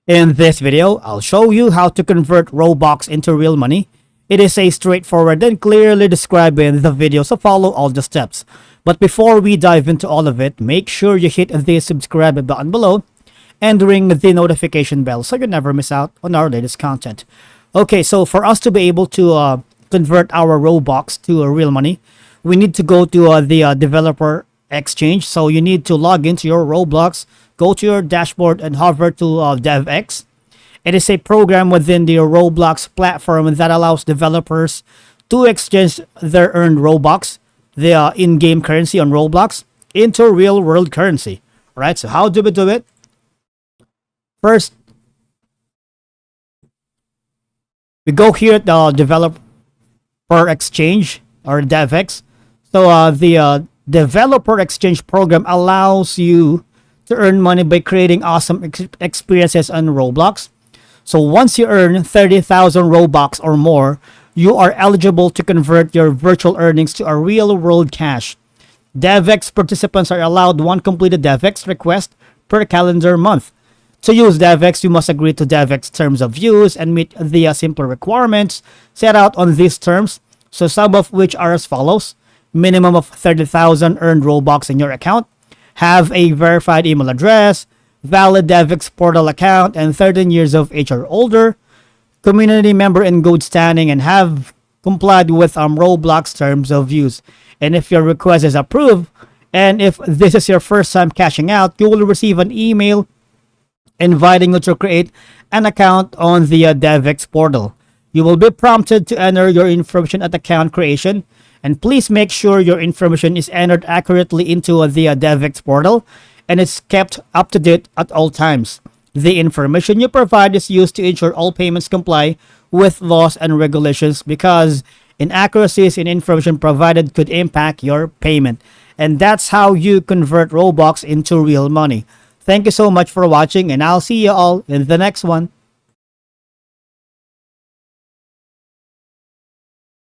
In this video, I'll show you how to convert Robux into real money. It is a straightforward and clearly described in the video, so follow all the steps. But before we dive into all of it, make sure you hit the subscribe button below and ring the notification bell so you never miss out on our latest content. Okay, so for us to be able to convert our Robux to real money, we need to go to the developer exchange. So you need to log into your Roblox, go to your dashboard and hover to DevX. It is a program within the Roblox platform that allows developers to exchange their earned Robux, the in-game currency on Roblox, into real-world currency. All right, so how do we do it? First, we go here at the developer exchange or DevX. So the developer exchange program allows you to earn money by creating awesome experiences on Roblox. So once you earn 30,000 Robux or more, you are eligible to convert your virtual earnings to a real-world cash. DevX participants are allowed one completed DevX request per calendar month. To use DevX, you must agree to DevX terms of use and meet the simple requirements set out on these terms. So some of which are as follows: minimum of 30,000 earned Robux in your account, have a verified email address, valid DevX portal account, and 13 years of age or older, community member in good standing, and have complied with Roblox terms of use. And if your request is approved, and if this is your first time cashing out, you will receive an email inviting you to create an account on the DevX portal. You will be prompted to enter your information at account creation, and please make sure your information is entered accurately into the DevX portal and it's kept up to date at all times. The information you provide is used to ensure all payments comply with laws and regulations, because inaccuracies in information provided could impact your payment. And that's how you convert Robux into real money. Thank you so much for watching, and I'll see you all in the next one.